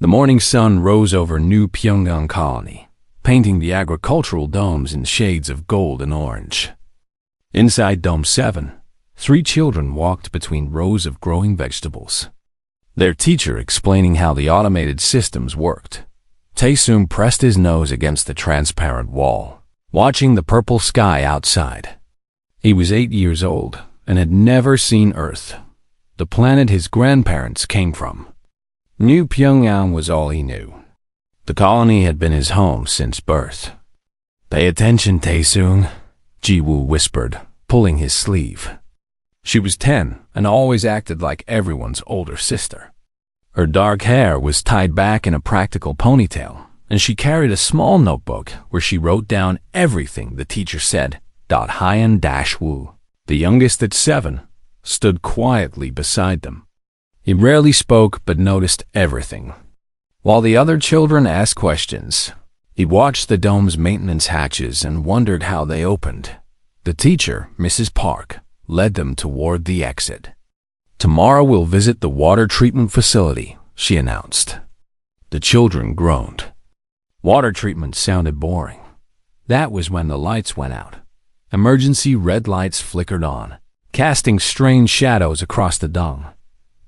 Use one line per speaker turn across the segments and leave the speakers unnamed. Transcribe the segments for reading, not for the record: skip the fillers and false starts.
The morning sun rose over New Pyongyang Colony, painting the agricultural domes in shades of gold and orange. Inside Dome 7, 3 children walked between rows of growing vegetables, their teacher explaining how the automated systems worked. Taesung pressed his nose against the transparent wall, watching the purple sky outside. He was 8 years old and had never seen Earth, the planet his grandparents came from. New Pyongyang was all he knew. The colony had been his home since birth. "Pay attention, Taesung," Ji-woo whispered, pulling his sleeve. She was 10 and always acted like everyone's older sister. Her dark hair was tied back in a practical ponytail, and she carried a small notebook where she wrote down everything the teacher said. Hyan-woo, the youngest at 7, stood quietly beside them. He rarely spoke but noticed everything. While the other children asked questions, he watched the dome's maintenance hatches and wondered how they opened. The teacher, Mrs. Park, led them toward the exit. "Tomorrow we'll visit the water treatment facility," she announced. The children groaned. Water treatment sounded boring. That was when the lights went out. Emergency red lights flickered on, casting strange shadows across the dung.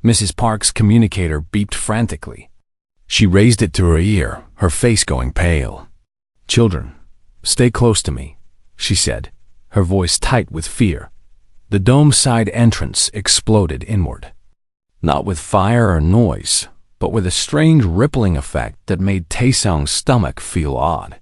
Mrs. Park's communicator beeped frantically. She raised it to her ear, her face going pale. "Children, stay close to me," she said, her voice tight with fear. The dome side entrance exploded inward, not with fire or noise, but with a strange rippling effect that made Taesung's stomach feel odd.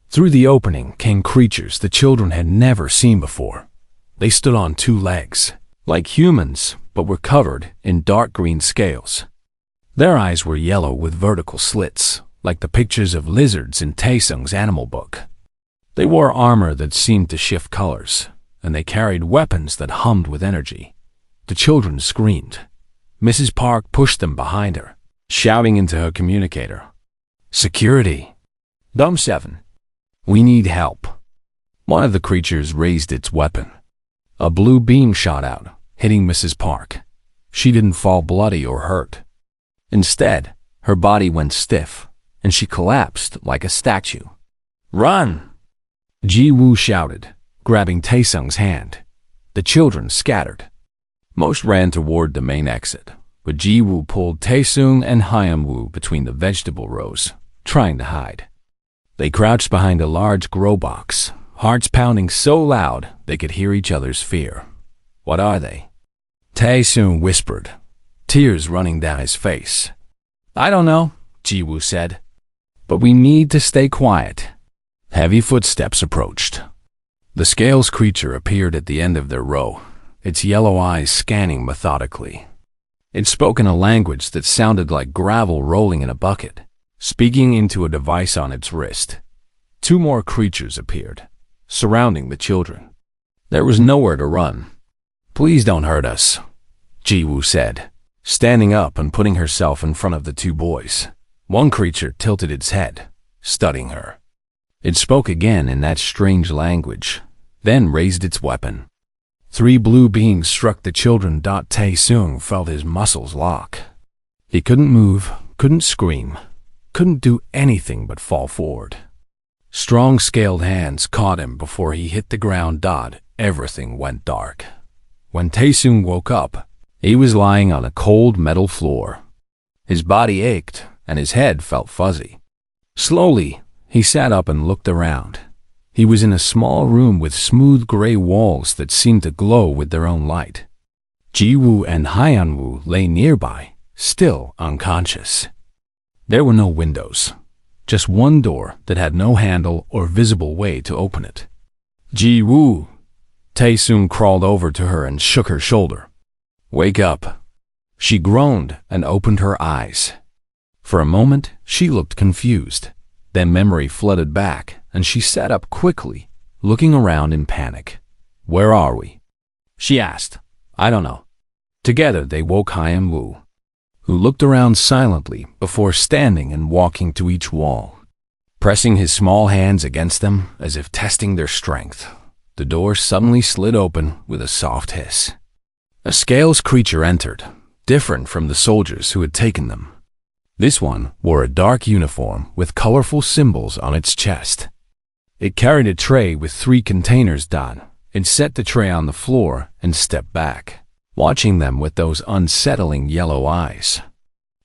Through the opening came creatures the children had never seen before. They stood on 2 legs, like humans, but were covered in dark green scales. Their eyes were yellow with vertical slits, like the pictures of lizards in Taesung's animal book. They wore armor that seemed to shift colors, and they carried weapons that hummed with energy. The children screamed. Mrs. Park pushed them behind her, shouting into her communicator, "Security! Dome 7, we need help." One of the creatures raised its weapon. A blue beam shot out, hitting Mrs. Park. She didn't fall bloody or hurt. Instead, her body went stiff, and she collapsed like a statue. "Run!" Ji-woo shouted, grabbing Taesung's hand. The children scattered. Most ran toward the main exit, but Ji-woo pulled Taesung and Hyan-woo between the vegetable rows, trying to hide. They crouched behind a large grow box, hearts pounding so loud they could hear each other's fear. "What are they?" Taesung whispered, tears running down his face. "I don't know," Ji-woo said, "but we need to stay quiet." Heavy footsteps approached. The scales creature appeared at the end of their row, its yellow eyes scanning methodically. It spoke in a language that sounded like gravel rolling in a bucket, speaking into a device on its wrist. 2 more creatures appeared, surrounding the children. There was nowhere to run. "Please don't hurt us," Ji-woo said, standing up and putting herself in front of the 2 boys. One creature tilted its head, studying her. It spoke again in that strange language, then raised its weapon. 3 blue beams struck the children. Taesung felt his muscles lock. He couldn't move, couldn't scream, couldn't do anything but fall forward. Strong scaled hands caught him before he hit the ground. Everything went dark. When Taesung woke up, he was lying on a cold metal floor. His body ached and his head felt fuzzy. Slowly, he sat up and looked around. He was in a small room with smooth gray walls that seemed to glow with their own light. Ji-woo and Hyan-woo lay nearby, still unconscious. There were no windows, just one door that had no handle or visible way to open it. "Ji-woo!" Taesung crawled over to her and shook her shoulder. "Wake up." She groaned and opened her eyes. For a moment, she looked confused. Then memory flooded back, and she sat up quickly, looking around in panic. "Where are we?" she asked. "I don't know." Together they woke Hyan-woo, who looked around silently before standing and walking to each wall, pressing his small hands against them as if testing their strength. The door suddenly slid open with a soft hiss. A scales creature entered, different from the soldiers who had taken them. This one wore a dark uniform with colorful symbols on its chest. It carried a tray with 3 containers. It set the tray on the floor and stepped back, watching them with those unsettling yellow eyes.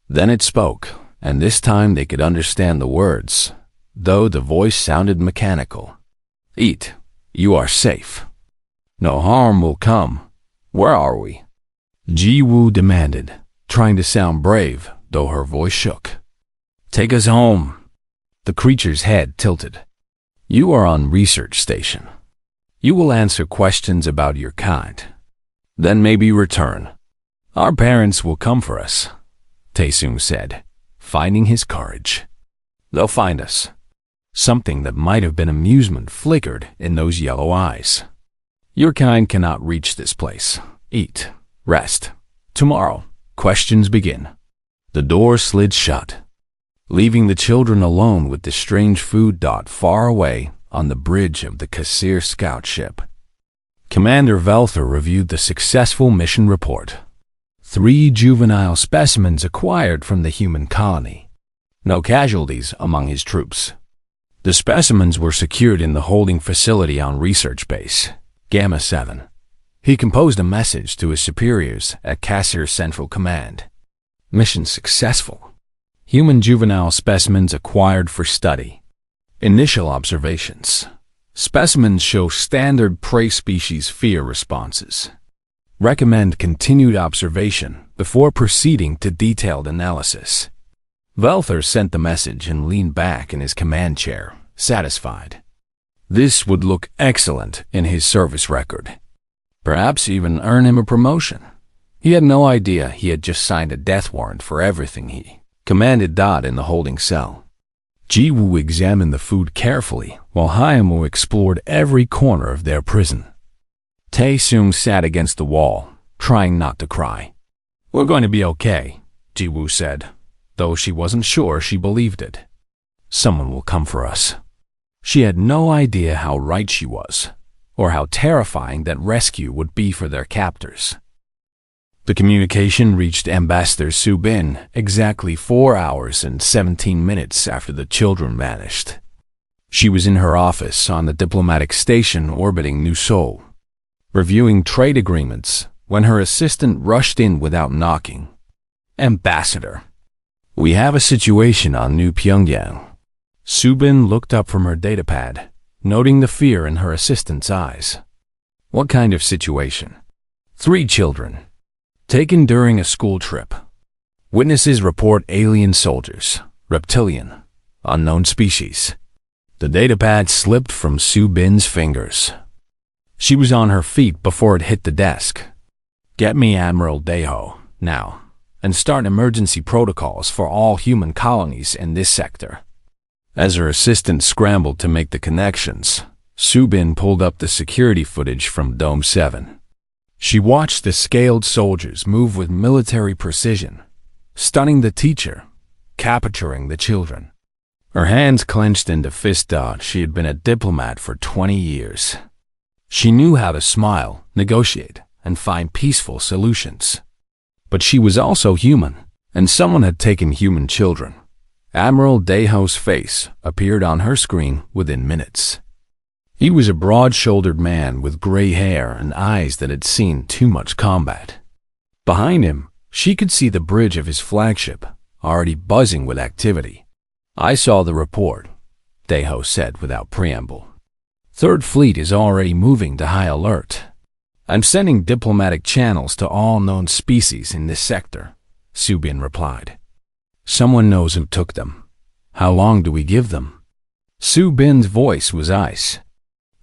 Then it spoke, and this time they could understand the words, though the voice sounded mechanical. "Eat. You are safe. No harm will come. Where are we?" Ji-woo demanded, trying to sound brave, though her voice shook. "Take us home." The creature's head tilted. "You are on research station. You will answer questions about your kind. Then maybe return. Our parents will come for us," Taesung said, finding his courage. "They'll find us." Something that might have been amusement flickered in those yellow eyes. "Your kind cannot reach this place. Eat. Rest. Tomorrow, questions begin." The door slid shut, leaving the children alone with the strange food. Far away on the bridge of the Kasir scout ship, Commander Velther reviewed the successful mission report. 3 juvenile specimens acquired from the human colony. No casualties among his troops. The specimens were secured in the holding facility on Research Base, Gamma 7. He composed a message to his superiors at Kasir Central Command. Mission successful. Human juvenile specimens acquired for study. Initial observations. Specimens show standard prey species fear responses. Recommend continued observation before proceeding to detailed analysis. Velther sent the message and leaned back in his command chair, satisfied. This would look excellent in his service record. Perhaps even earn him a promotion. He had no idea he had just signed a death warrant for everything he commanded. In the holding cell, Ji-woo examined the food carefully while Hyamo explored every corner of their prison. Taesung sat against the wall, trying not to cry. "We're going to be okay," Ji-woo said, though she wasn't sure she believed it. "Someone will come for us." She had no idea how right she was, or how terrifying that rescue would be for their captors. The communication reached Ambassador Su-bin exactly 4 hours and 17 minutes after the children vanished. She was in her office on the diplomatic station orbiting New Seoul, reviewing trade agreements, when her assistant rushed in without knocking. "Ambassador, we have a situation on New Pyongyang." Su-bin looked up from her datapad, noting the fear in her assistant's eyes. "What kind of situation?" 3 children. Taken during a school trip. Witnesses report alien soldiers, reptilian, unknown species. The datapad slipped from Su-bin's fingers. She was on her feet before it hit the desk. "Get me Admiral Daeho, now, and start emergency protocols for all human colonies in this sector." As her assistant scrambled to make the connections, Su-bin pulled up the security footage from Dome 7. She watched the scaled soldiers move with military precision, stunning the teacher, capturing the children. Her hands clenched into fist. She had been a diplomat for 20 years. She knew how to smile, negotiate, and find peaceful solutions. But she was also human, and someone had taken human children. Admiral Daeho's face appeared on her screen within minutes. He was a broad-shouldered man with gray hair and eyes that had seen too much combat. Behind him, she could see the bridge of his flagship, already buzzing with activity. "I saw the report," Daeho said without preamble. "Third Fleet is already moving to high alert. I'm sending diplomatic channels to all known species in this sector," Su-bin replied. "Someone knows who took them. How long do we give them?" Su-bin's voice was ice.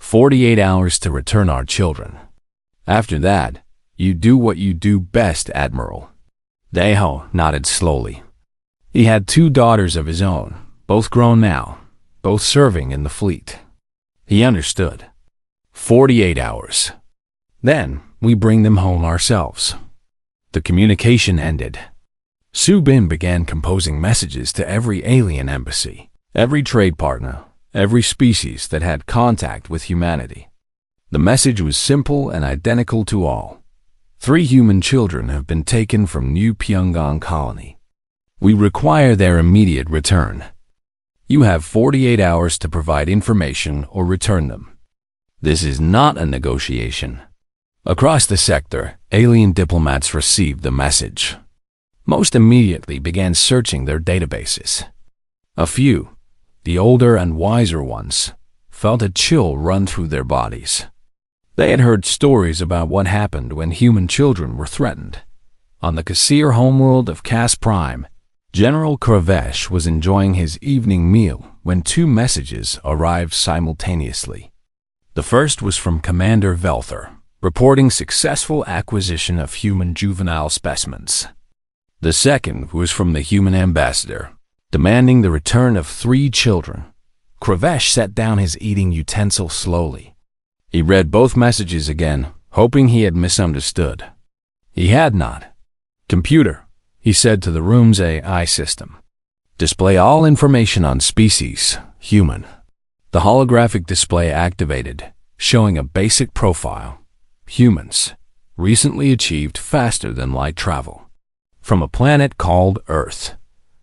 48 hours to return our children. After that, you do what you do best, Admiral." Daeho nodded slowly. He had 2 daughters of his own, both grown now, both serving in the fleet. He understood. 48 hours. Then we bring them home ourselves. The communication ended. Su-bin began composing messages to every alien embassy, every trade partner, every species that had contact with humanity. The message was simple and identical to all. 3 human children have been taken from New Pyongyang Colony. We require their immediate return. You have 48 hours to provide information or return them. This is not a negotiation. Across the sector, alien diplomats received the message. Most immediately began searching their databases. A few, the older and wiser ones, felt a chill run through their bodies. They had heard stories about what happened when human children were threatened. On the Kassir homeworld of Cass Prime, General Kravesh was enjoying his evening meal when two messages arrived simultaneously. The first was from Commander Velther, reporting successful acquisition of human juvenile specimens. The second was from the human ambassador, demanding the return of 3 children. Kravesh set down his eating utensil slowly. He read both messages again, hoping he had misunderstood. He had not. "Computer," he said to the room's AI system, "display all information on species, human." The holographic display activated, showing a basic profile. Humans, recently achieved faster than light travel. From a planet called Earth,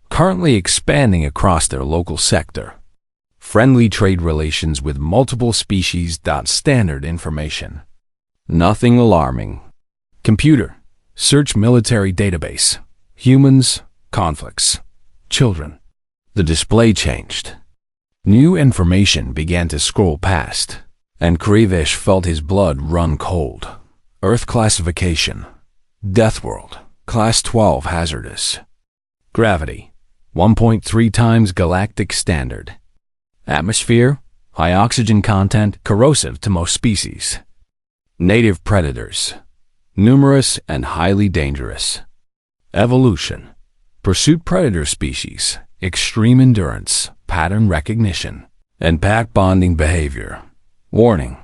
currently expanding across their local sector. Friendly trade relations with multiple species. Standard information. Nothing alarming. Computer, search military database. Humans, conflicts, children. The display changed. New information began to scroll past, and Kravesh felt his blood run cold. Earth classification. Death world, class 12 hazardous. Gravity, 1.3 times galactic standard. Atmosphere, high oxygen content, corrosive to most species. Native predators, numerous and highly dangerous. Evolution, pursuit predator species, extreme endurance, pattern recognition, and pack bonding behavior. Warning,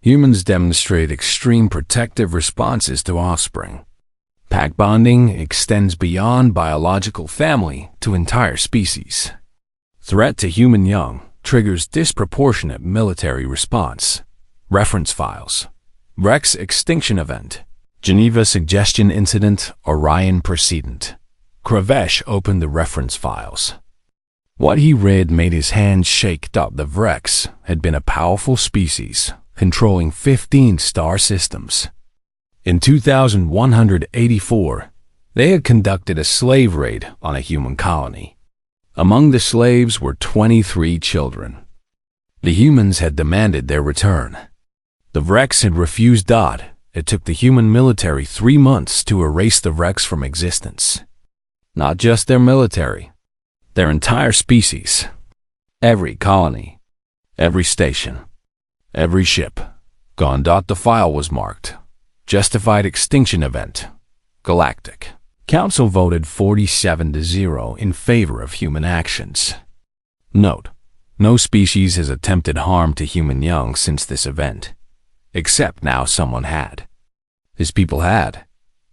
humans demonstrate extreme protective responses to offspring. Pack bonding extends beyond biological family to entire species. Threat to human young triggers disproportionate military response. Reference files. Rex extinction event. Geneva suggestion incident. Orion precedent. Kravesh opened the reference files. What he read made his hands shake. The Vrex had been a powerful species, controlling 15 star systems. In 2184, they had conducted a slave raid on a human colony. Among the slaves were 23 children. The humans had demanded their return. The Vrex had refused. It took the human military 3 months to erase the Vrex from existence. Not just their military, their entire species. Every colony, every station, every ship. Gone. The file was marked. Justified extinction event. Galactic. Council voted 47-0 in favor of human actions. Note, no species has attempted harm to human young since this event. Except now someone had. His people had.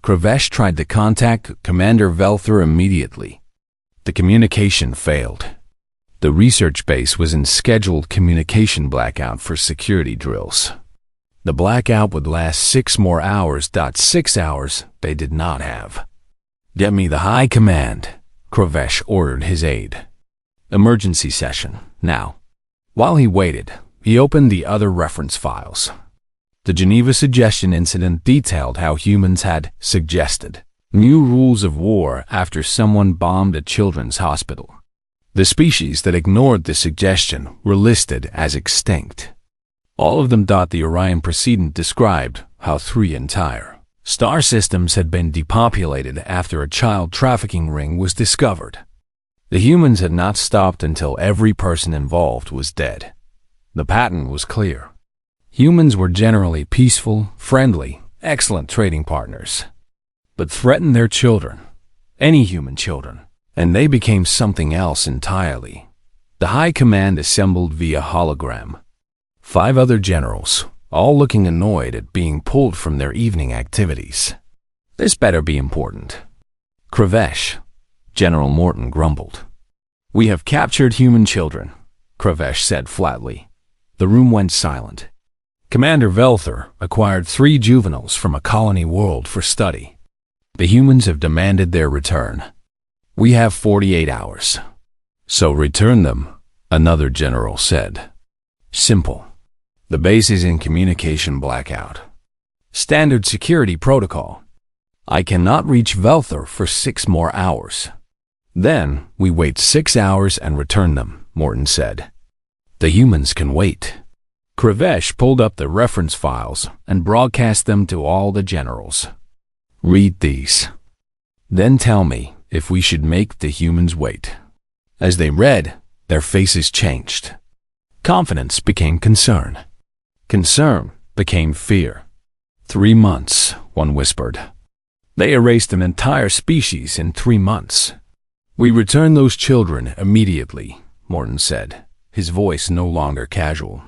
Kravesh tried to contact Commander Velther immediately. The communication failed. The research base was in scheduled communication blackout for security drills. The blackout would last 6 more hours. 6 hours they did not have. "Get me the high command," Kravesh ordered his aide. Emergency session, now. While he waited, he opened the other reference files. The Geneva suggestion incident detailed how humans had suggested new rules of war after someone bombed a children's hospital. The species that ignored the suggestion were listed as extinct. All of them. The Orion precedent described how 3 entire star systems had been depopulated after a child trafficking ring was discovered. The humans had not stopped until every person involved was dead. The pattern was clear. Humans were generally peaceful, friendly, excellent trading partners, but threatened their children, any human children, and they became something else entirely. The High Command assembled via hologram. 5 other generals, all looking annoyed at being pulled from their evening activities. This better be important. Kravesh, General Morton grumbled. "We have captured human children," Kravesh said flatly. The room went silent. Commander Velther acquired 3 juveniles from a colony world for study. The humans have demanded their return. We have 48 hours. So return them, another general said. Simple. The base is in communication blackout. Standard security protocol. I cannot reach Velthor for 6 more hours. Then we wait 6 hours and return them, Morton said. The humans can wait. Kravesh pulled up the reference files and broadcast them to all the generals. Read these. Then tell me if we should make the humans wait. As they read, their faces changed. Confidence became concern. Concern became fear. 3 months, one whispered. They erased an entire species in 3 months. We return those children immediately, Morton said, his voice no longer casual.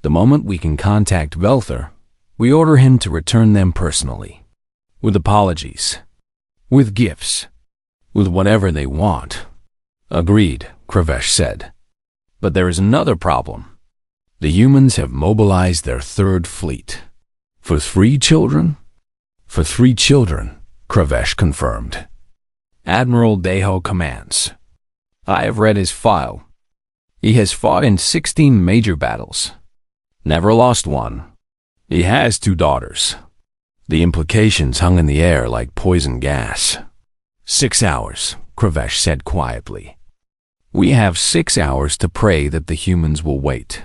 The moment we can contact Velthor, we order him to return them personally. With apologies. With gifts. With whatever they want. Agreed, Kravesh said. But there is another problem. The humans have mobilized their 3rd fleet. For 3 children? For 3 children, Kravesh confirmed. Admiral Deho commands. I have read his file. He has fought in 16 major battles. Never lost one. He has 2 daughters. The implications hung in the air like poison gas. 6 hours, Kravesh said quietly. We have 6 hours to pray that the humans will wait.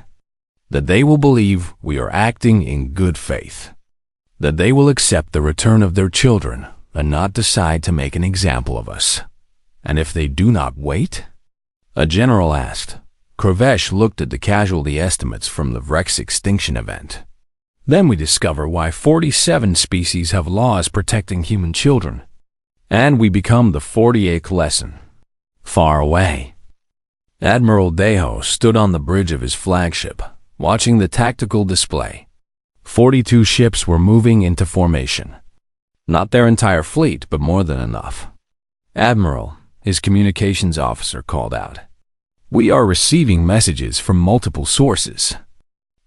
That they will believe we are acting in good faith. That they will accept the return of their children and not decide to make an example of us. And if they do not wait? A general asked. Kravesh looked at the casualty estimates from the Rex extinction event. Then we discover why 47 species have laws protecting human children. And we become the 48th lesson. Far away. Admiral Deho stood on the bridge of his flagship, watching the tactical display. 42 ships were moving into formation. Not their entire fleet, but more than enough. Admiral, his communications officer, called out. We are receiving messages from multiple sources.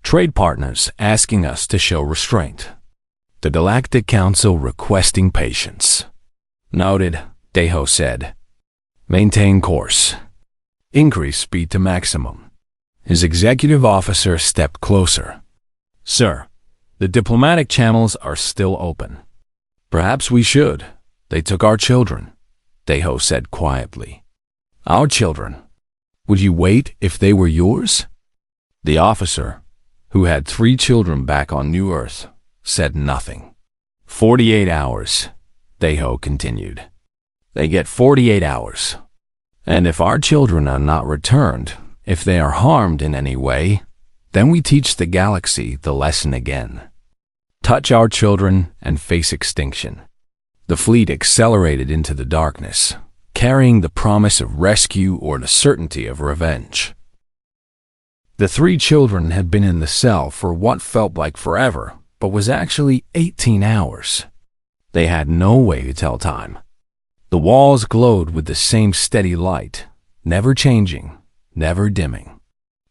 Trade partners asking us to show restraint. The Galactic Council requesting patience. Noted, Deho said. Maintain course. Increase speed to maximum. His executive officer stepped closer. Sir, the diplomatic channels are still open. Perhaps we should. They took our children, Deho said quietly. Our children. Would you wait if they were yours? The officer, who had 3 children back on New Earth, said nothing. 48 hours, Deho continued. They get 48 hours. And if our children are not returned, if they are harmed in any way, then we teach the galaxy the lesson again. Touch our children and face extinction. The fleet accelerated into the darkness, carrying the promise of rescue or the certainty of revenge. The 3 children had been in the cell for what felt like forever, but was actually 18 hours. They had no way to tell time. The walls glowed with the same steady light, never changing, never dimming.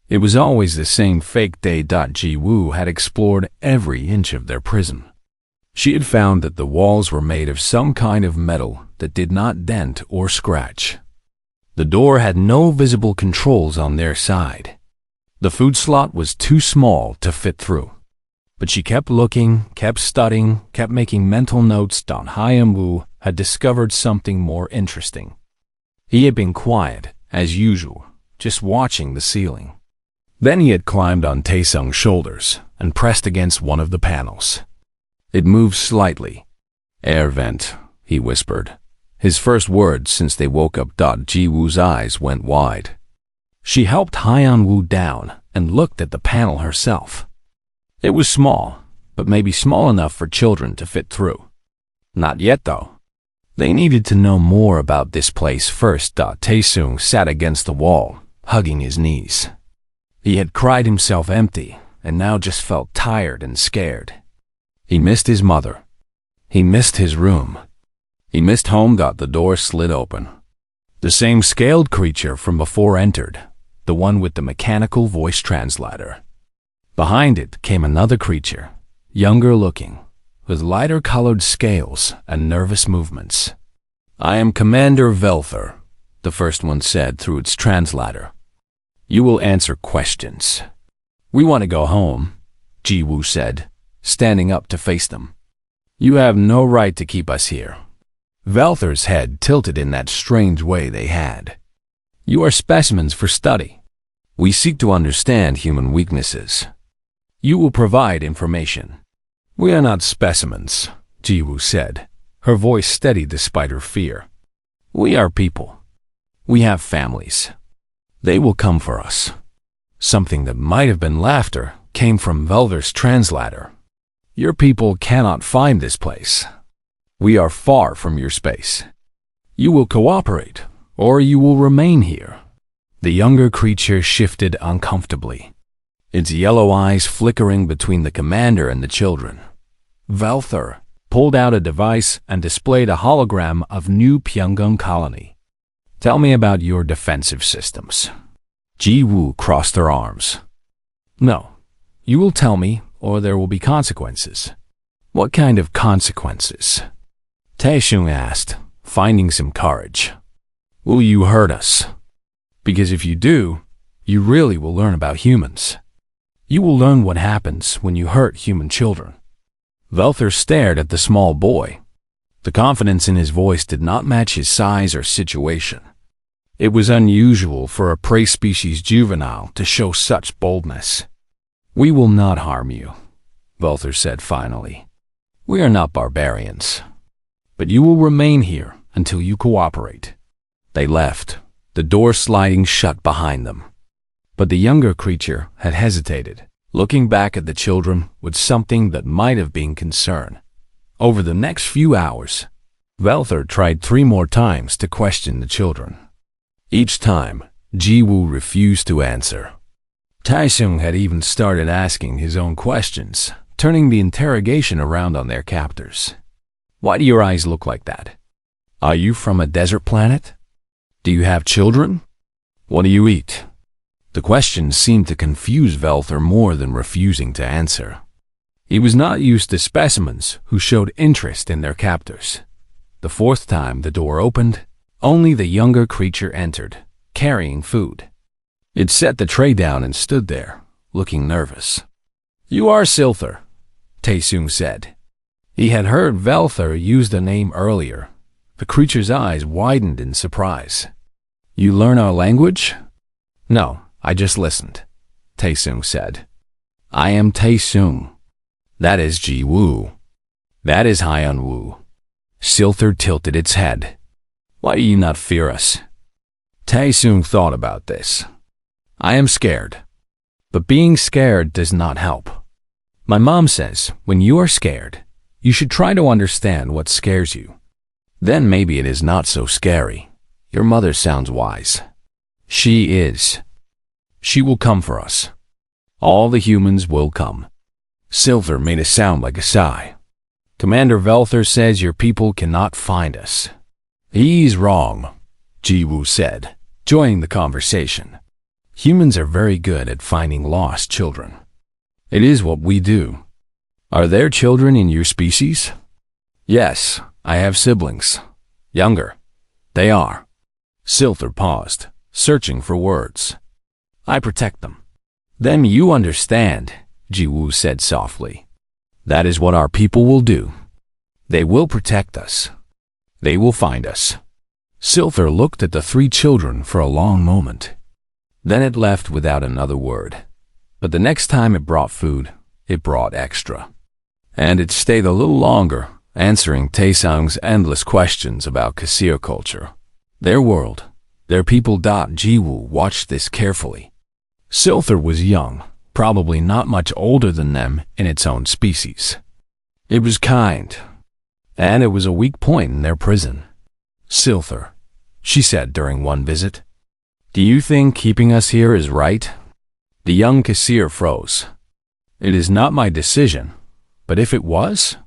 It was always the same fake day. Ji Woo had explored every inch of their prison. She had found that the walls were made of some kind of metal that did not dent or scratch. The door had no visible controls on their side. The food slot was too small to fit through. But she kept looking, kept studying, kept making mental notes. Don Hyam-woo had discovered something more interesting. He had been quiet, as usual, just watching the ceiling. Then he had climbed on Taesung's shoulders and pressed against one of the panels. It moved slightly. Air vent, he whispered. His first words since they woke up. Ji Woo's eyes went wide. She helped Hyun-woo down and looked at the panel herself. It was small, but maybe small enough for children to fit through. Not yet, though. They needed to know more about this place first. Taesung sat against the wall, hugging his knees. He had cried himself empty and now just felt tired and scared. He missed his mother. He missed his room. He missed home. The door slid open. The same scaled creature from before entered, the one with the mechanical voice translator. Behind it came another creature, younger looking, with lighter colored scales and nervous movements. I am Commander Velther, the first one said through its translator. You will answer questions. We want to go home, Ji-woo said, standing up to face them. You have no right to keep us here. Velther's head tilted in that strange way they had. You are specimens for study. We seek to understand human weaknesses. You will provide information. We are not specimens, Ji-woo said, her voice steady despite her fear. We are people. We have families. They will come for us. Something that might have been laughter came from Velther's translator. Your people cannot find this place. We are far from your space. You will cooperate, or you will remain here. The younger creature shifted uncomfortably, its yellow eyes flickering between the commander and the children. Velther pulled out a device and displayed a hologram of New Pyongyang Colony. Tell me about your defensive systems. Ji-woo crossed her arms. No, you will tell me, or there will be consequences. What kind of consequences? Tae-sung asked, finding some courage. Will you hurt us? Because if you do, you really will learn about humans. You will learn what happens when you hurt human children. Velther stared at the small boy. The confidence in his voice did not match his size or situation. It was unusual for a prey species juvenile to show such boldness. We will not harm you, Velther said finally. We are not barbarians. But you will remain here until you cooperate. They left, the door sliding shut behind them. But the younger creature had hesitated, looking back at the children with something that might have been concern. Over the next few hours, Velther tried 3 more times to question the children. Each time, Ji-woo refused to answer. Tae-sung had even started asking his own questions, turning the interrogation around on their captors. Why do your eyes look like that? Are you from a desert planet? Do you have children? What do you eat? The questions seemed to confuse Velther more than refusing to answer. He was not used to specimens who showed interest in their captors. The 4th time the door opened, only the younger creature entered, carrying food. It set the tray down and stood there, looking nervous. You are Silther, Tae-sung said. He had heard Velther use the name earlier. The creature's eyes widened in surprise. You learn our language? No, I just listened, Tae-sung said. I am Tae-sung. That is Ji-woo. That is Hyun-woo. Silther tilted its head. Why do you not fear us? Tae-sung thought about this. I am scared. But being scared does not help. My mom says, when you are scared, you should try to understand what scares you. Then maybe it is not so scary. Your mother sounds wise. She is. She will come for us. All the humans will come. Silther made a sound like a sigh. Commander Velther says your people cannot find us. He's wrong, Ji-woo said, joining the conversation. Humans are very good at finding lost children. It is what we do. Are there children in your species? Yes, I have siblings. Younger. They are. Silther paused, searching for words. I protect them. Then you understand, Ji-woo said softly. That is what our people will do. They will protect us. They will find us. Silther looked at the 3 children for a long moment. Then it left without another word. But the next time it brought food, it brought extra. And it stayed a little longer, answering Tae-sung's endless questions about Kasir culture. Their world, their people. Ji-woo watched this carefully. Silther was young, probably not much older than them in its own species. It was kind, and it was a weak point in their prison. Silther, she said during one visit, do you think keeping us here is right? The young Kasir froze. It is not my decision, but if it was,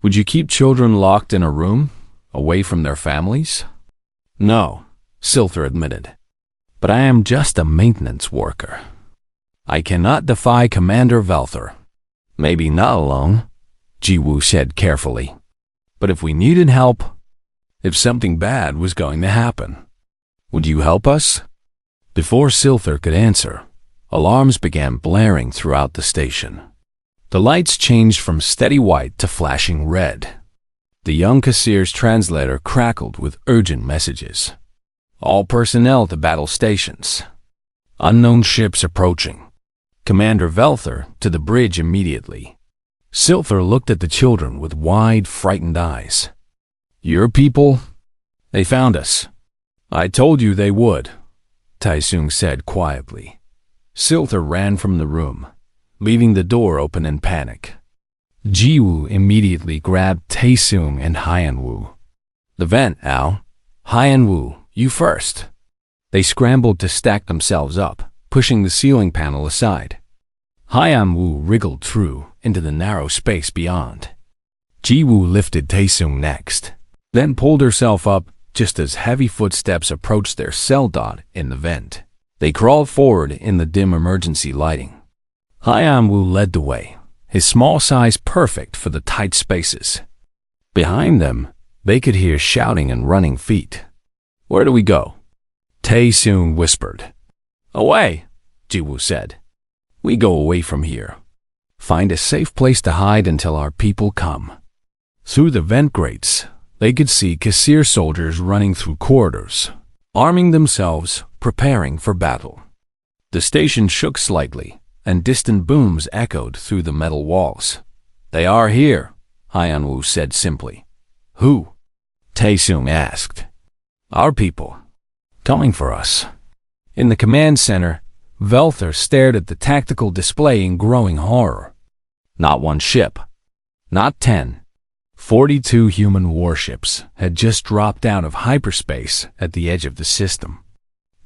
would you keep children locked in a room, away from their families? No, Silther admitted, but I am just a maintenance worker. I cannot defy Commander Velther. Maybe not alone, Ji-woo said carefully. But if we needed help, if something bad was going to happen. Would you help us? Before Silther could answer, alarms began blaring throughout the station. The lights changed from steady white to flashing red. The young cashier's translator crackled with urgent messages. All personnel to battle stations. Unknown ships approaching. Commander Velther to the bridge immediately. Silther looked at the children with wide, frightened eyes. Your people? They found us. I told you they would, Taisung said quietly. Silther ran from the room, leaving the door open in panic. Jiwoo immediately grabbed Taesung and Hyanwoo. The vent, Al. Hyanwoo, you first. They scrambled to stack themselves up, pushing the ceiling panel aside. Hyanwoo wriggled through into the narrow space beyond. Jiwoo lifted Taesung next, then pulled herself up just as heavy footsteps approached their cell dot in the vent. They crawled forward in the dim emergency lighting. Hyanwoo led the way, his small size perfect for the tight spaces. Behind them, they could hear shouting and running feet. Where do we go? Taesung whispered. Away, Jiwoo said. We go away from here. Find a safe place to hide until our people come. Through the vent grates, they could see cashier soldiers running through corridors, arming themselves, preparing for battle. The station shook slightly, and distant booms echoed through the metal walls. They are here, Hyanwoo said simply. Who? Taesung asked. Our people. Coming for us. In the command center, Velther stared at the tactical display in growing horror. Not one ship. Not 10. 42 human warships had just dropped out of hyperspace at the edge of the system.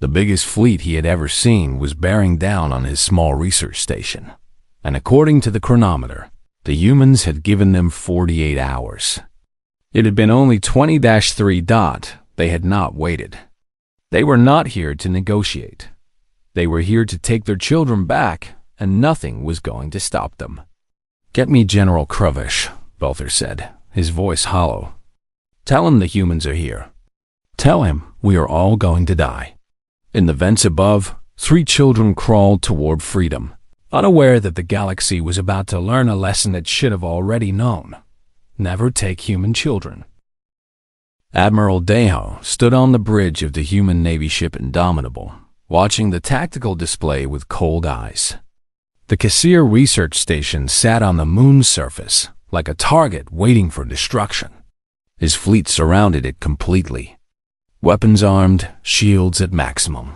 The biggest fleet he had ever seen was bearing down on his small research station. And according to the chronometer, the humans had given them 48 hours. It had been only 20-3. They had not waited. They were not here to negotiate. They were here to take their children back, and nothing was going to stop them. Get me General Krovish, Velther said, his voice hollow. Tell him the humans are here. Tell him we are all going to die. In the vents above, 3 children crawled toward freedom, unaware that the galaxy was about to learn a lesson it should have already known. Never take human children. Admiral Daeho stood on the bridge of the human Navy ship Indomitable, watching the tactical display with cold eyes. The Cassir research station sat on the moon's surface, like a target waiting for destruction. His fleet surrounded it completely. Weapons armed, shields at maximum.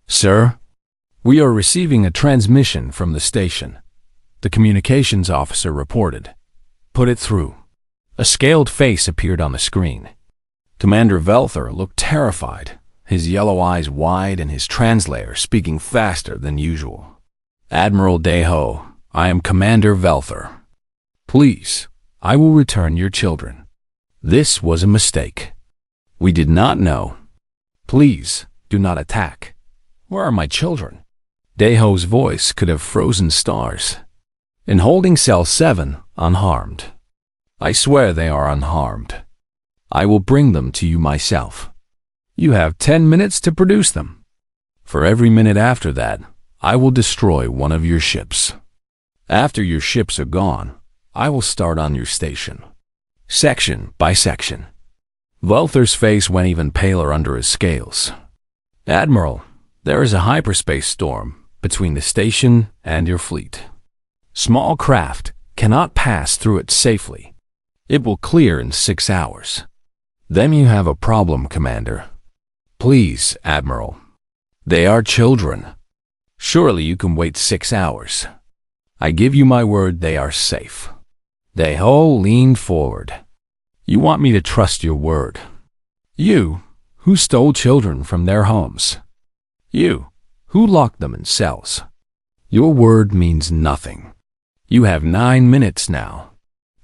Sir, we are receiving a transmission from the station, the communications officer reported. Put it through. A scaled face appeared on the screen. Commander Velther looked terrified, his yellow eyes wide and his translator speaking faster than usual. Admiral Daeho, I am Commander Velther. Please, I will return your children. This was a mistake. We did not know. Please, do not attack. Where are my children? Daeho's voice could have frozen stars. In holding cell 7, unharmed. I swear they are unharmed. I will bring them to you myself. You have 10 minutes to produce them. For every minute after that, I will destroy one of your ships. After your ships are gone, I will start on your station. Section by section. Velther's face went even paler under his scales. Admiral, there is a hyperspace storm between the station and your fleet. Small craft cannot pass through it safely. It will clear in 6 hours. Then you have a problem, Commander. Please, Admiral. They are children. Surely you can wait 6 hours. I give you my word they are safe. Daeho leaned forward. You want me to trust your word. You, who stole children from their homes. You, who locked them in cells. Your word means nothing. You have 9 minutes now.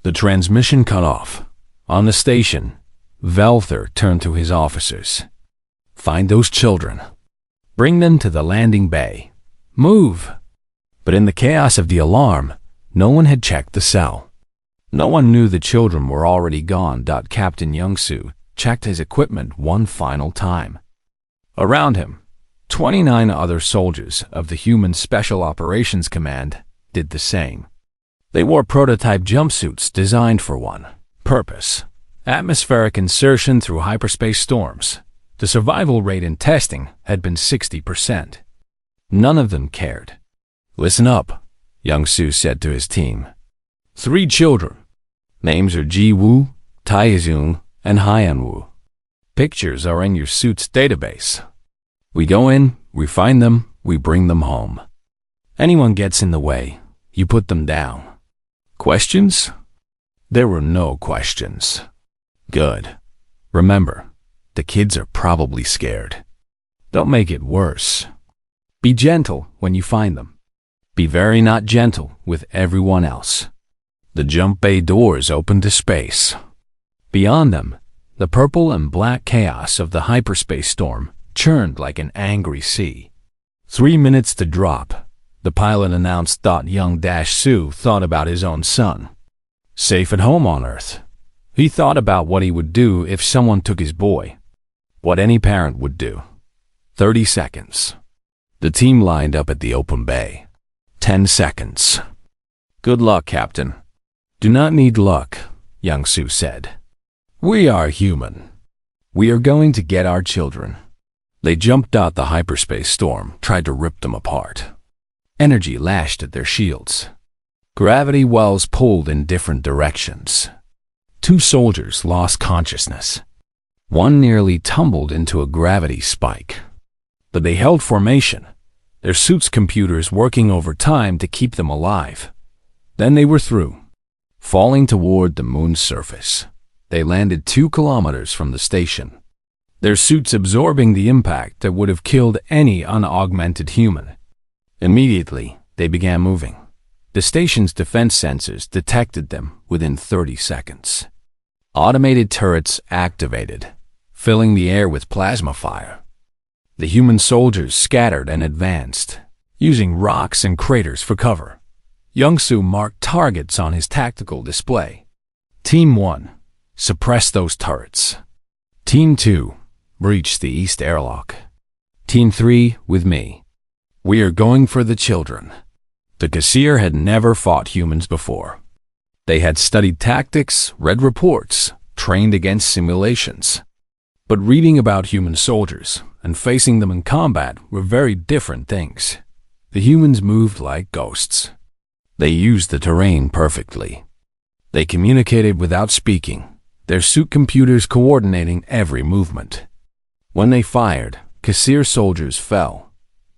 The transmission cut off. On the station, Velther turned to his officers. Find those children. Bring them to the landing bay. Move. But in the chaos of the alarm, no one had checked the cell. No one knew the children were already gone. Captain Youngsu, checked his equipment one final time. Around him, 29 other soldiers of the Human Special Operations Command did the same. They wore prototype jumpsuits designed for one purpose: atmospheric insertion through hyperspace storms. The survival rate in testing had been 60%. None of them cared. "Listen up," Young-Soo said to his team. 3 children. Names are Ji-woo, Tae-jung, and Hyan-woo. Pictures are in your suit's database. We go in, we find them, we bring them home. Anyone gets in the way, you put them down. Questions? There were no questions. Good. Remember, the kids are probably scared. Don't make it worse. Be gentle when you find them. Be very not gentle with everyone else. The jump bay doors open to space. Beyond them, the purple and black chaos of the hyperspace storm churned like an angry sea. 3 minutes to drop, the pilot announced. Young-Soo thought about his own son. Safe at home on Earth. He thought about what he would do if someone took his boy. What any parent would do. 30 seconds. The team lined up at the open bay. 10 seconds. Good luck, Captain. Do not need luck, Young-Soo said. We are human. We are going to get our children. They jumped out the hyperspace storm, tried to rip them apart. Energy lashed at their shields. Gravity wells pulled in different directions. 2 soldiers lost consciousness. One nearly tumbled into a gravity spike. But they held formation, their suits' computers working overtime to keep them alive. Then they were through. Falling toward the moon's surface, they landed 2 kilometers from the station, their suits absorbing the impact that would have killed any unaugmented human. Immediately, they began moving. The station's defense sensors detected them within 30 seconds. Automated turrets activated, filling the air with plasma fire. The human soldiers scattered and advanced, using rocks and craters for cover. Young-Soo marked targets on his tactical display. Team 1, suppress those turrets. Team 2, breach the east airlock. Team 3, with me. We are going for the children. The Kassir had never fought humans before. They had studied tactics, read reports, trained against simulations. But reading about human soldiers and facing them in combat were very different things. The humans moved like ghosts. They used the terrain perfectly. They communicated without speaking, their suit computers coordinating every movement. When they fired, Kassir soldiers fell.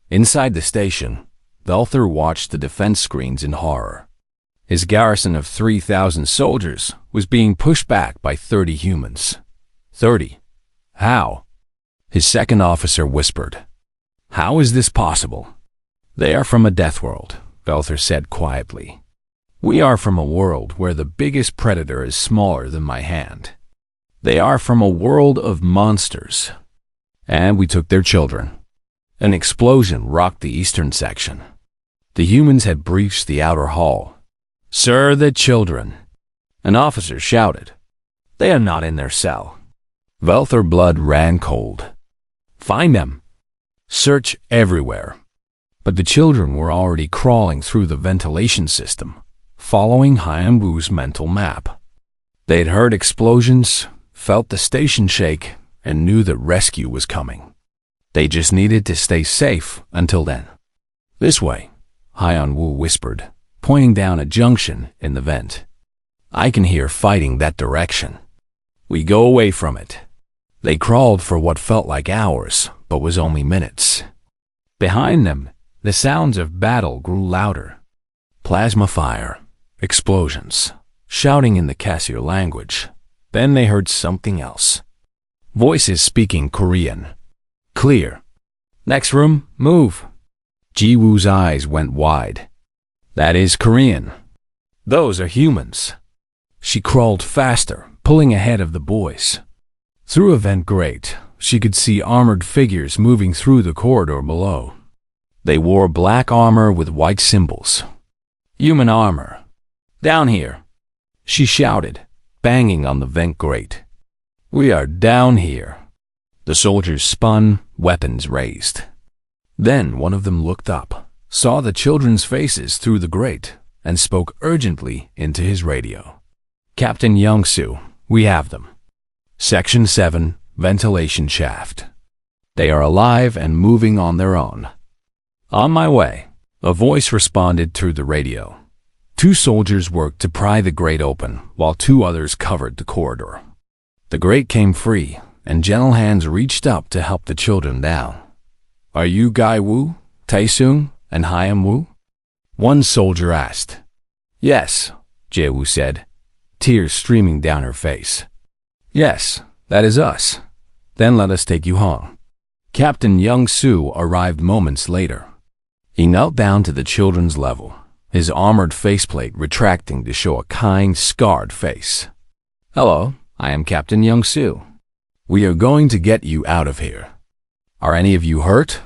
Inside the station, Velther watched the defense screens in horror. His garrison of 3,000 soldiers was being pushed back by 30 humans. 30? How? His second officer whispered. How is this possible? They are from a death world, Velther said quietly. We are from a world where the biggest predator is smaller than my hand. They are from a world of monsters. And we took their children. An explosion rocked the eastern section. The humans had breached the outer hall. Sir, the children. An officer shouted. They are not in their cell. Velther blood ran cold. Find them. Search everywhere. But the children were already crawling through the ventilation system, following Hyan-woo's mental map. They'd heard explosions, felt the station shake, and knew that rescue was coming. They just needed to stay safe until then. This way, Hyan-woo whispered, pointing down a junction in the vent. I can hear fighting that direction. We go away from it. They crawled for what felt like hours, but was only minutes. Behind them, the sounds of battle grew louder. Plasma fire, explosions, shouting in the Kassir language. Then they heard something else. Voices speaking Korean. Clear. Next room, move. Ji-woo's eyes went wide. That is Korean. Those are humans. She crawled faster, pulling ahead of the boys. Through a vent grate, she could see armored figures moving through the corridor below. They wore black armor with white symbols. Human armor. Down here, she shouted, banging on the vent grate. We are down here. The soldiers spun, weapons raised. Then one of them looked up, saw the children's faces through the grate, and spoke urgently into his radio. Captain Young-soo, we have them. Section 7, ventilation shaft. They are alive and moving on their own. On my way, a voice responded through the radio. 2 soldiers worked to pry the grate open, while 2 others covered the corridor. The grate came free, and gentle hands reached up to help the children down. Are you Gai Woo, Tae-sung, and Hyam Woo? One soldier asked. Yes, Jae-woo said, tears streaming down her face. Yes, that is us. Then let us take you home. Captain Young-soo arrived moments later. He knelt down to the children's level, his armored faceplate retracting to show a kind, scarred face. Hello, I am Captain Young-soo. We are going to get you out of here. Are any of you hurt?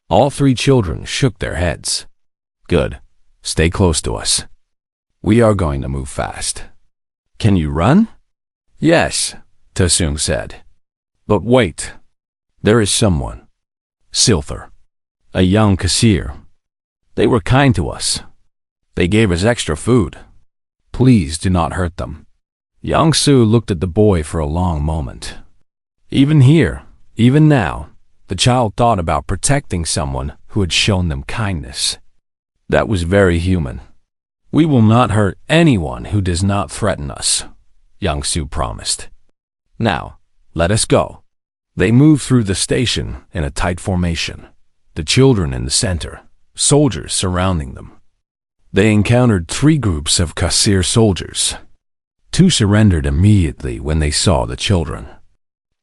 All 3 children shook their heads. Good. Stay close to us. We are going to move fast. Can you run? Yes, Tae-sung said. But wait. There is someone. Silther. A young cashier. They were kind to us. They gave us extra food. Please do not hurt them. Young-soo looked at the boy for a long moment. Even here, even now, the child thought about protecting someone who had shown them kindness. That was very human. We will not hurt anyone who does not threaten us, Young-soo promised. Now, let us go. They moved through the station in a tight formation, the children in the center, soldiers surrounding them. They encountered 3 groups of cashier soldiers. 2 surrendered immediately when they saw the children.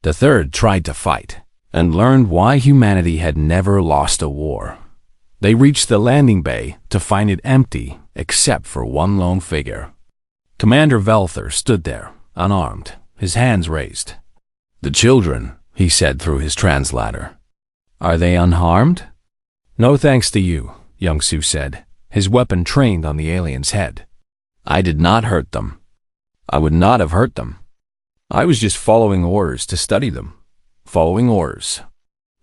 The 3rd tried to fight and learned why humanity had never lost a war. They reached the landing bay to find it empty except for one lone figure. Commander Velther stood there, unarmed, his hands raised. The children, he said through his translator. Are they unharmed? No thanks to you, Young-soo said, his weapon trained on the alien's head. I did not hurt them. I would not have hurt them. I was just following orders to study them. Following orders.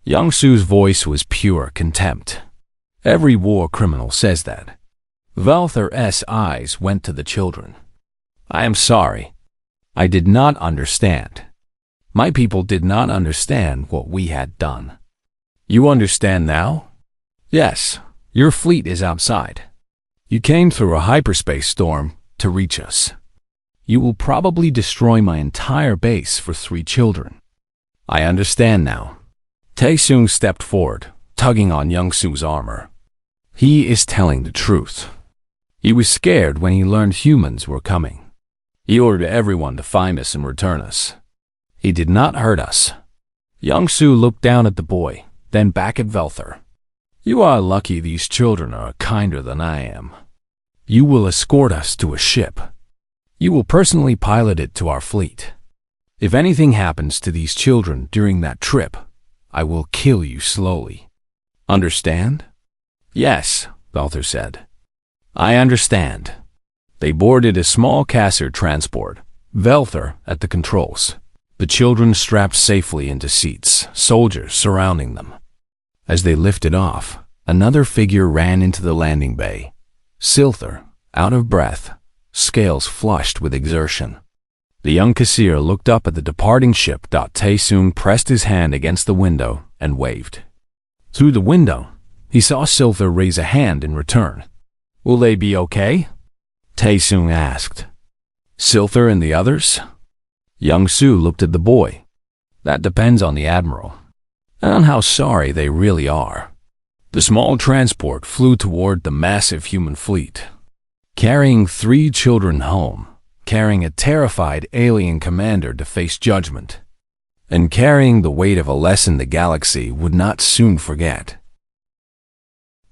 Young-soo's voice was pure contempt. Every war criminal says that. Velther's eyes went to the children. I am sorry. I did not understand. My people did not understand what we had done. You understand now? Yes, your fleet is outside. You came through a hyperspace storm to reach us. You will probably destroy my entire base for 3 children. I understand now. Tae-sung stepped forward, tugging on Young-soo's armor. He is telling the truth. He was scared when he learned humans were coming. He ordered everyone to find us and return us. He did not hurt us. Young-soo looked down at the boy, then back at Velther. You are lucky these children are kinder than I am. You will escort us to a ship. You will personally pilot it to our fleet. If anything happens to these children during that trip, I will kill you slowly. Understand? Yes, Velther said. I understand. They boarded a small casser transport, Velther at the controls. The children strapped safely into seats, soldiers surrounding them. As they lifted off, another figure ran into the landing bay. Silther, out of breath, scales flushed with exertion. The young cashier looked up at the departing ship. Tae-sung pressed his hand against the window and waved. Through the window, he saw Silther raise a hand in return. Will they be okay? Tae-sung asked. Silther and the others? Young-soo looked at the boy. That depends on the admiral, and on how sorry they really are. The small transport flew toward the massive human fleet, carrying 3 children home, carrying a terrified alien commander to face judgment, and carrying the weight of a lesson the galaxy would not soon forget.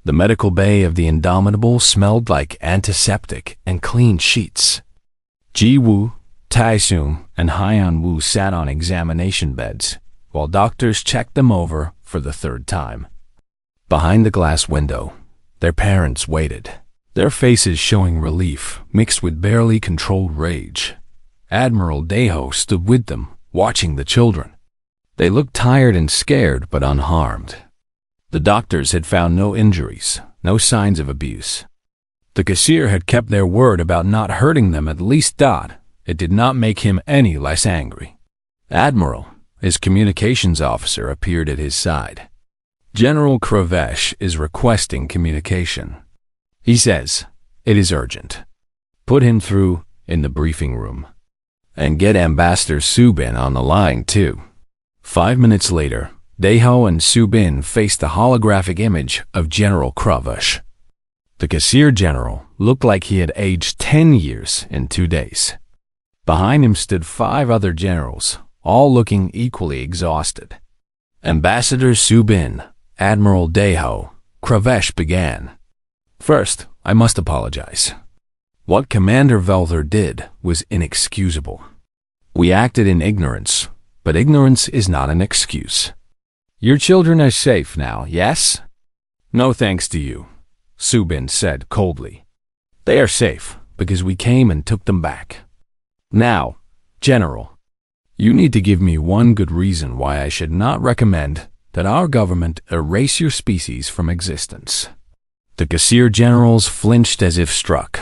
The medical bay of the Indomitable smelled like antiseptic and clean sheets. Ji-woo, Tae-sung, and Hyun-woo sat on examination beds, while doctors checked them over for the 3rd time. Behind the glass window, their parents waited, their faces showing relief mixed with barely controlled rage. Admiral Daeho stood with them, watching the children. They looked tired and scared, but unharmed. The doctors had found no injuries, no signs of abuse. The cashier had kept their word about not hurting them, at least. It did not make him any less angry. Admiral, his communications officer, appeared at his side. General Kravesh is requesting communication. He says, it is urgent. Put him through in the briefing room. And get Ambassador Subin on the line too. 5 minutes later, Deho and Subin faced the holographic image of General Kravesh. The cashier general looked like he had aged 10 years in 2 days. Behind him stood 5 other generals, all looking equally exhausted. Ambassador Subin, Admiral Deho, Kravesh began. First, I must apologize. What Commander Velther did was inexcusable. We acted in ignorance, but ignorance is not an excuse. Your children are safe now, yes? No thanks to you, Subin said coldly. They are safe because we came and took them back. Now, General, you need to give me one good reason why I should not recommend that our government erase your species from existence. The cashier generals flinched as if struck.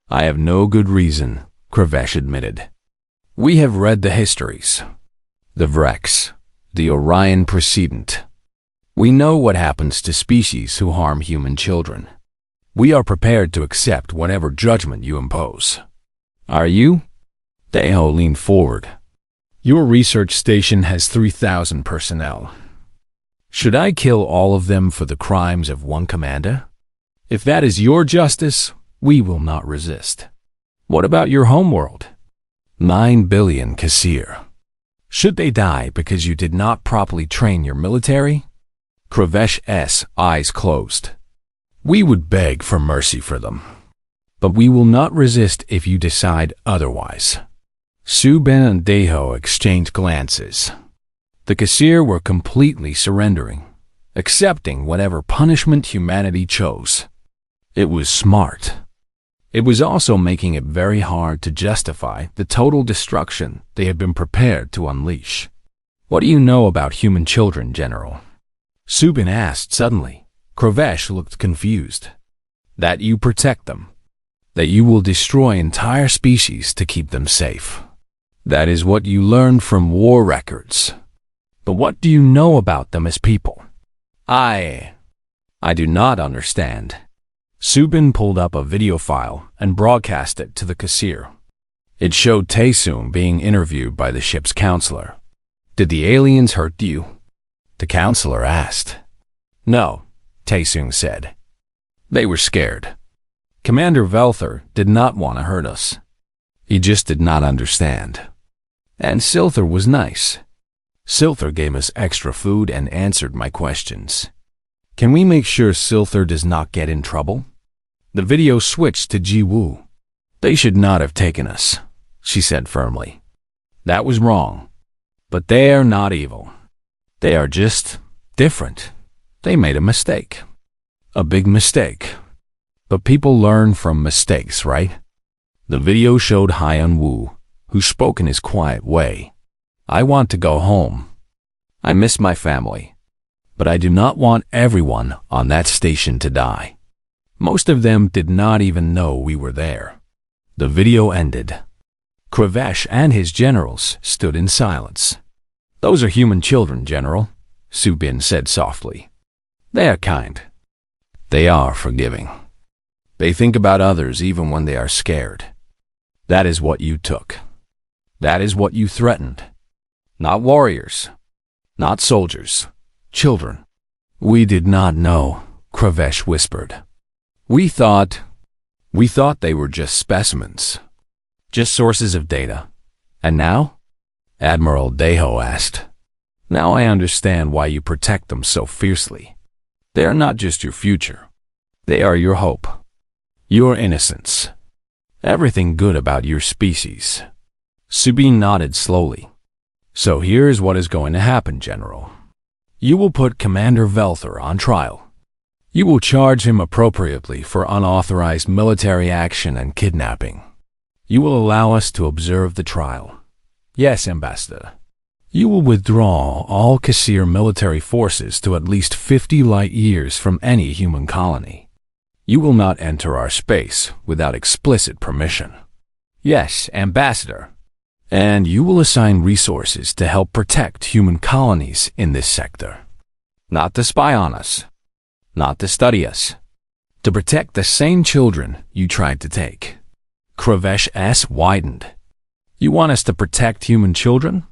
I have no good reason, Kravesh admitted. We have read the histories, the Vrex, the Orion precedent. We know what happens to species who harm human children. We are prepared to accept whatever judgment you impose. Are you? Deho leaned forward. Your research station has 3,000 personnel. Should I kill all of them for the crimes of one commander? If that is your justice, we will not resist. What about your homeworld? 9 billion Kassir. Should they die because you did not properly train your military? Kravesh's eyes closed. We would beg for mercy for them. But we will not resist if you decide otherwise. Subin and Deho exchanged glances. The Kassir were completely surrendering, accepting whatever punishment humanity chose. It was smart. It was also making it very hard to justify the total destruction they had been prepared to unleash. What do you know about human children, General? Subin asked suddenly. Kravesh looked confused. That you protect them. That you will destroy entire species to keep them safe. That is what you learned from war records. But what do you know about them as people? I do not understand. Subin pulled up a video file and broadcast it to the Kassir. It showed Taesung being interviewed by the ship's counselor. Did the aliens hurt you? The counselor asked. No, Taesung said. They were scared. Commander Velther did not want to hurt us. He just did not understand. And Silther was nice. Silther gave us extra food and answered my questions. Can we make sure Silther does not get in trouble? The video switched to Ji-woo. They should not have taken us, she said firmly. That was wrong. But they are not evil. They are just different. They made a mistake. A big mistake. But people learn from mistakes, right? The video showed Hyun-woo, who spoke in his quiet way. I want to go home. I miss my family. But I do not want everyone on that station to die. Most of them did not even know we were there. The video ended. Kravesh and his generals stood in silence. Those are human children, General, Subin said softly. They are kind. They are forgiving. They think about others even when they are scared. That is what you took. That is what you threatened. Not warriors. Not soldiers. Children. We did not know, Kravesh whispered. We thought they were just specimens. Just sources of data. And now? Admiral Deho asked. Now I understand why you protect them so fiercely. They are not just your future. They are your hope. Your innocence. Everything good about your species. Subin nodded slowly. So here is what is going to happen, General. You will put Commander Velther on trial. You will charge him appropriately for unauthorized military action and kidnapping. You will allow us to observe the trial. Yes, Ambassador. You will withdraw all Kasir military forces to at least 50 light years from any human colony. You will not enter our space without explicit permission. Yes, Ambassador. And you will assign resources to help protect human colonies in this sector. Not to spy on us. Not to study us. To protect the same children you tried to take. Kravesh's eyes widened. You want us to protect human children?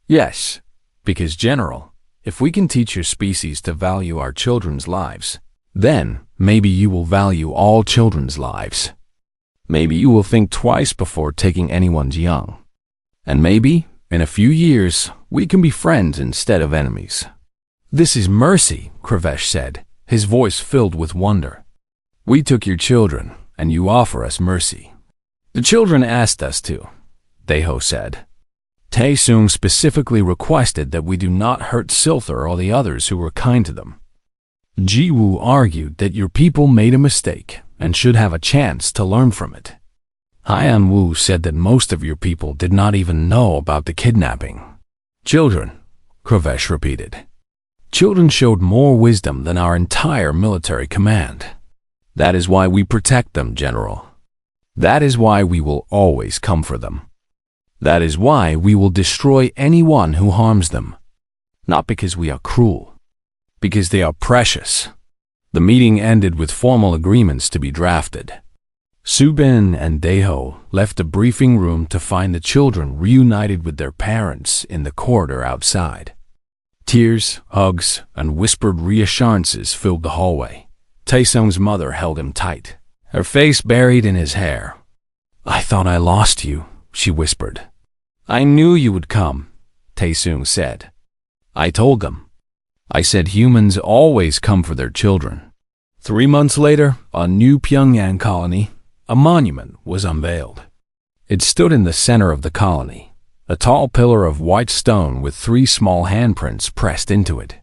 Yes, because General, if we can teach your species to value our children's lives, then maybe you will value all children's lives. Maybe you will think twice before taking anyone's young. And maybe, in a few years, we can be friends instead of enemies. This is mercy, Kravesh said, his voice filled with wonder. We took your children, and you offer us mercy. The children asked us to, Deho said. Taesung specifically requested that we do not hurt Silthar or the others who were kind to them. Jiwoo argued that your people made a mistake and should have a chance to learn from it. Haiyan Wu said that most of your people did not even know about the kidnapping. Children, Kravesh repeated. Children showed more wisdom than our entire military command. That is why we protect them, General. That is why we will always come for them. That is why we will destroy anyone who harms them. Not because we are cruel, because they are precious. The meeting ended with formal agreements to be drafted. Subin and Deho left the briefing room to find the children reunited with their parents in the corridor outside. Tears, hugs, and whispered reassurances filled the hallway. Taesung's mother held him tight, her face buried in his hair. I thought I lost you, she whispered. I knew you would come, Taesung said. I told them. I said humans always come for their children. 3 months later, on New Pyongyang colony, a monument was unveiled. It stood in the center of the colony, a tall pillar of white stone with 3 small handprints pressed into it.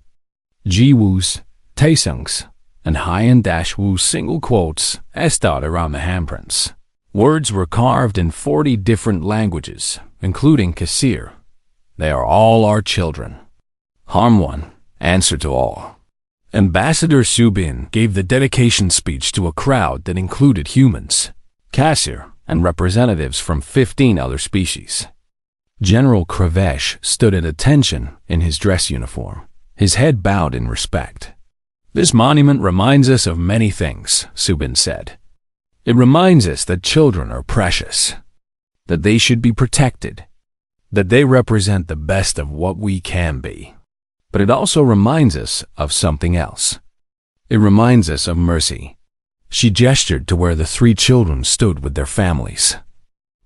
Jiwoo's, Taesung's, and Haiyan-Wu's single quotes dotted around the handprints. Words were carved in 40 different languages, including Kasir. They are all our children. Harm one, answer to all. Ambassador Subin gave the dedication speech to a crowd that included humans, Kasir, and representatives from 15 other species. General Kravesh stood at attention in his dress uniform, his head bowed in respect. This monument reminds us of many things, Subin said. It reminds us that children are precious, that they should be protected, that they represent the best of what we can be. But it also reminds us of something else. It reminds us of mercy. She gestured to where the 3 children stood with their families.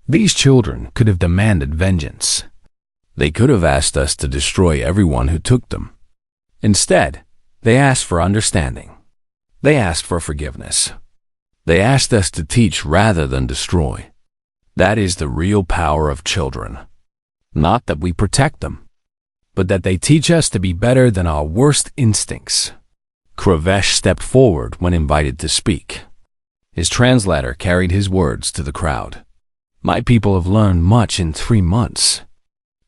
These children could have demanded vengeance. They could have asked us to destroy everyone who took them. Instead, they asked for understanding. They asked for forgiveness. They asked us to teach rather than destroy. That is the real power of children. Not that we protect them, but that they teach us to be better than our worst instincts. Kravesh stepped forward when invited to speak. His translator carried his words to the crowd. My people have learned much in 3 months.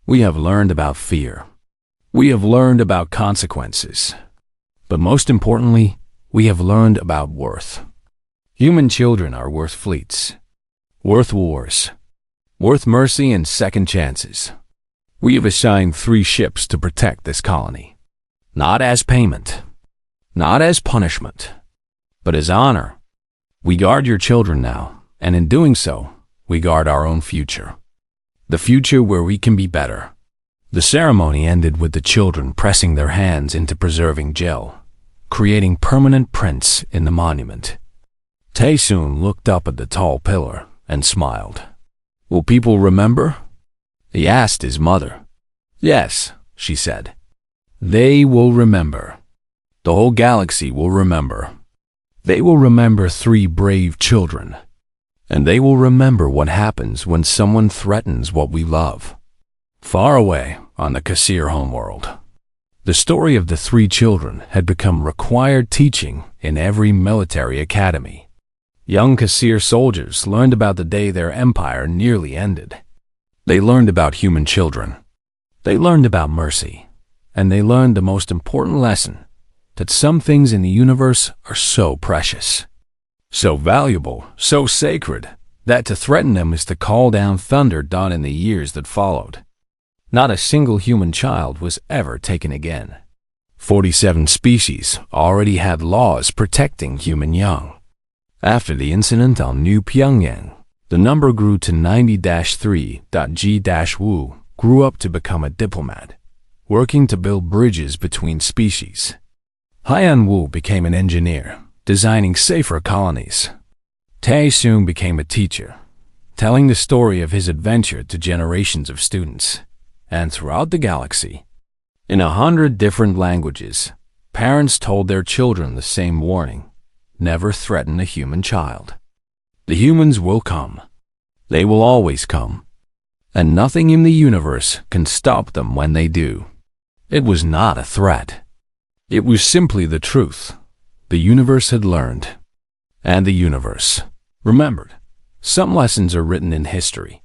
We have learned about fear. We have learned about consequences. But most importantly, we have learned about worth. Human children are worth fleets, worth wars, worth mercy and second chances. We have assigned 3 ships to protect this colony. Not as payment, not as punishment, but as honor. We guard your children now, and in doing so, we guard our own future. The future where we can be better. The ceremony ended with the children pressing their hands into preserving gel, creating permanent prints in the monument. Taesung looked up at the tall pillar and smiled. Will people remember? He asked his mother. Yes, she said. They will remember. The whole galaxy will remember. They will remember 3 brave children. And they will remember what happens when someone threatens what we love. Far away on the Kasir homeworld, the story of the 3 children had become required teaching in every military academy. Young Kasir soldiers learned about the day their empire nearly ended. They learned about human children. They learned about mercy. And they learned the most important lesson, that some things in the universe are so precious, so valuable, so sacred, that to threaten them is to call down thunder done in the years that followed. Not a single human child was ever taken again. 47 species already had laws protecting human young. After the incident on New Pyongyang, the number grew to 90-3. G-Wu grew up to become a diplomat, working to build bridges between species. Haiyan Wu became an engineer, designing safer colonies. Tai soon became a teacher, telling the story of his adventure to generations of students. And throughout the galaxy, in 100 different languages, parents told their children the same warning: never threaten a human child. The humans will come. They will always come. And nothing in the universe can stop them when they do. It was not a threat. It was simply the truth. The universe had learned. And the universe remembered. Some lessons are written in history.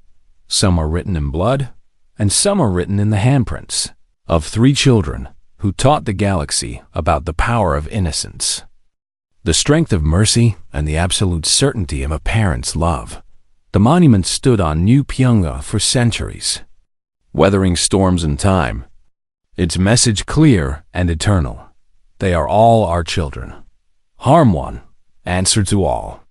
Some are written in blood. And some are written in the handprints of 3 children who taught the galaxy about the power of innocence, the strength of mercy, and the absolute certainty of a parent's love. The monument stood on New Pyongyang for centuries, weathering storms and time, its message clear and eternal. They are all our children. Harm one, answer to all.